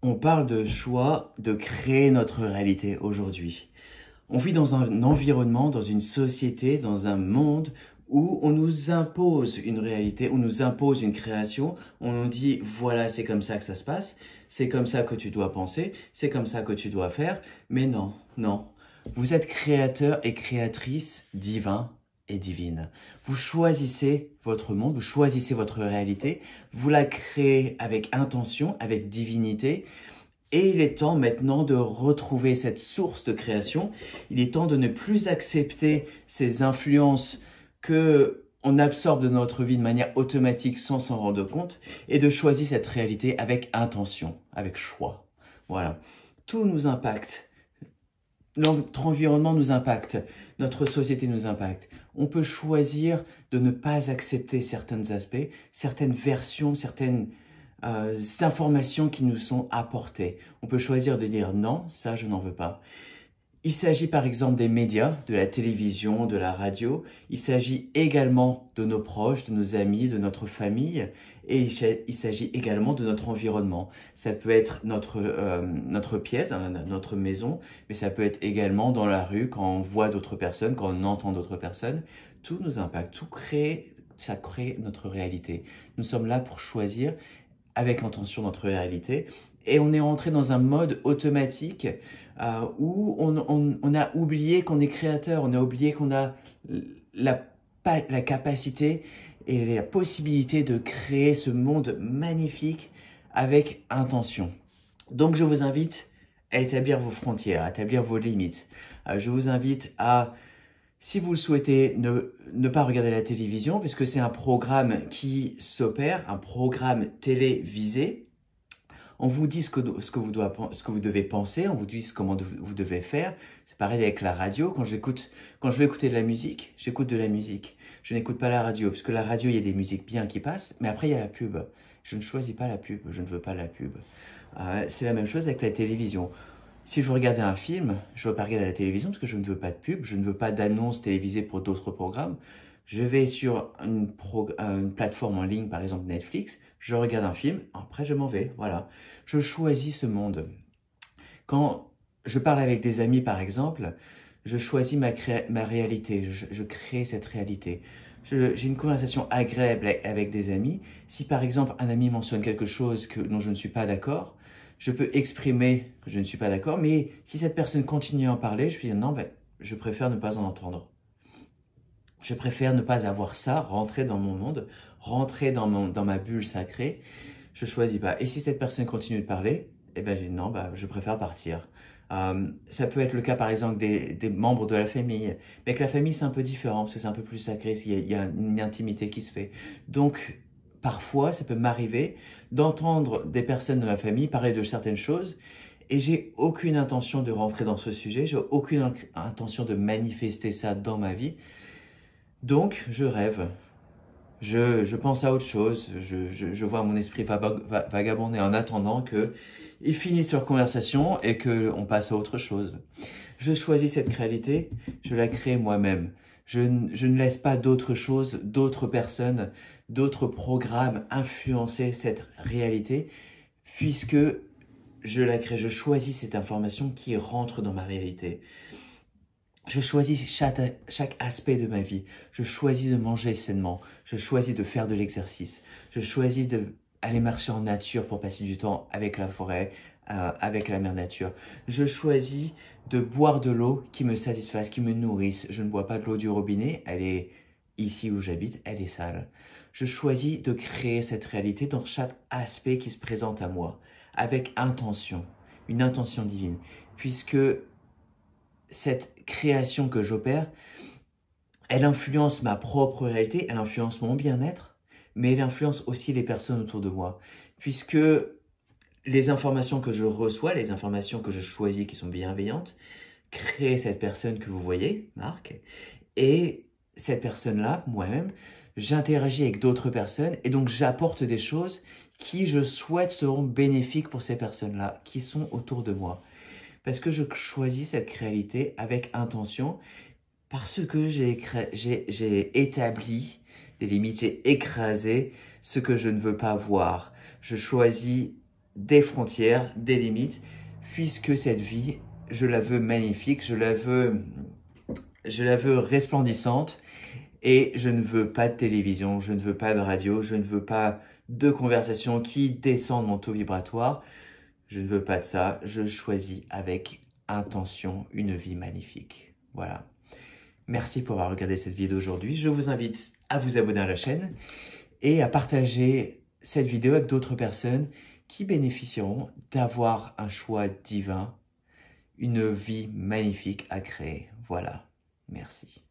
On parle de choix de créer notre réalité aujourd'hui. On vit dans un environnement, dans une société, dans un monde où on nous impose une réalité, on nous impose une création, on nous dit voilà c'est comme ça que ça se passe, c'est comme ça que tu dois penser, c'est comme ça que tu dois faire, mais non, non. Vous êtes créateur et créatrice divin et divine. Vous choisissez votre monde, vous choisissez votre réalité, vous la créez avec intention, avec divinité. Et il est temps maintenant de retrouver cette source de création. Il est temps de ne plus accepter ces influences que on absorbe de notre vie de manière automatique sans s'en rendre compte et de choisir cette réalité avec intention, avec choix. Voilà. Tout nous impacte. Notre environnement nous impacte. Notre société nous impacte. On peut choisir de ne pas accepter certains aspects, certaines versions, certaines informations qui nous sont apportées. On peut choisir de dire non, ça je n'en veux pas. Il s'agit par exemple des médias, de la télévision, de la radio. Il s'agit également de nos proches, de nos amis, de notre famille. Et il s'agit également de notre environnement. Ça peut être notre pièce, notre maison, mais ça peut être également dans la rue, quand on voit d'autres personnes, quand on entend d'autres personnes. Tout nous impacte, ça crée notre réalité. Nous sommes là pour choisir avec intention notre réalité. Et on est rentré dans un mode automatique où on a oublié qu'on est créateur, on a oublié qu'on a la capacité et la possibilité de créer ce monde magnifique avec intention. Donc je vous invite à établir vos frontières, à établir vos limites. Je vous invite à, si vous le souhaitez, ne pas regarder la télévision, puisque c'est un programme qui s'opère, un programme télévisé. On vous dit ce que vous devez penser, on vous dit comment vous devez faire. C'est pareil avec la radio. Quand je veux écouter de la musique, j'écoute de la musique. Je n'écoute pas la radio, parce que la radio, il y a des musiques bien qui passent, mais après, il y a la pub. Je ne choisis pas la pub, je ne veux pas la pub. C'est la même chose avec la télévision. Si je veux regarder un film, je ne veux pas regarder la télévision parce que je ne veux pas de pub, je ne veux pas d'annonces télévisées pour d'autres programmes. Je vais sur une plateforme en ligne, par exemple Netflix, je regarde un film, après je m'en vais, voilà. Je choisis ce monde. Quand je parle avec des amis, par exemple, je choisis ma réalité, je crée cette réalité. J'ai une conversation agréable avec des amis. Si par exemple un ami mentionne quelque chose dont je ne suis pas d'accord, je peux exprimer que je ne suis pas d'accord, mais si cette personne continue à en parler, je peux dire non, je préfère ne pas en entendre. Je préfère ne pas avoir ça, rentrer dans mon monde, rentrer dans ma bulle sacrée. Je choisis pas. Et si cette personne continue de parler, eh ben, je dis non, je préfère partir. Ça peut être le cas, par exemple, des membres de la famille. Mais avec la famille, c'est un peu différent, parce que c'est un peu plus sacré, il y a une intimité qui se fait. Donc, parfois, ça peut m'arriver d'entendre des personnes de ma famille parler de certaines choses, et j'ai aucune intention de rentrer dans ce sujet, j'ai aucune intention de manifester ça dans ma vie. Donc, je rêve. Je pense à autre chose, je vois mon esprit vagabonder en attendant qu'ils finissent leur conversation et qu'on passe à autre chose. Je choisis cette réalité, je la crée moi-même. Je ne laisse pas d'autres choses, d'autres personnes, d'autres programmes influencer cette réalité, puisque je la crée, je choisis cette information qui rentre dans ma réalité. Je choisis chaque aspect de ma vie. Je choisis de manger sainement. Je choisis de faire de l'exercice. Je choisis d'aller marcher en nature pour passer du temps avec la forêt, avec la mère nature. Je choisis de boire de l'eau qui me satisfasse, qui me nourrisse. Je ne bois pas de l'eau du robinet. Elle est ici où j'habite, elle est sale. Je choisis de créer cette réalité dans chaque aspect qui se présente à moi, avec intention, une intention divine, puisque cette création que j'opère, elle influence ma propre réalité, elle influence mon bien-être, mais elle influence aussi les personnes autour de moi. Puisque les informations que je reçois, les informations que je choisis qui sont bienveillantes, créent cette personne que vous voyez, Marc, et cette personne-là, moi-même, j'interagis avec d'autres personnes et donc j'apporte des choses qui, je souhaite, seront bénéfiques pour ces personnes-là, qui sont autour de moi. Parce que je choisis cette réalité avec intention, parce que j'ai établi des limites, j'ai écrasé ce que je ne veux pas voir. Je choisis des frontières, des limites, puisque cette vie, je la veux magnifique, je la veux resplendissante, et je ne veux pas de télévision, je ne veux pas de radio, je ne veux pas de conversations qui descendent mon taux vibratoire. Je ne veux pas de ça, je choisis avec intention une vie magnifique. Voilà. Merci pour avoir regardé cette vidéo aujourd'hui. Je vous invite à vous abonner à la chaîne et à partager cette vidéo avec d'autres personnes qui bénéficieront d'avoir un choix divin, une vie magnifique à créer. Voilà. Merci.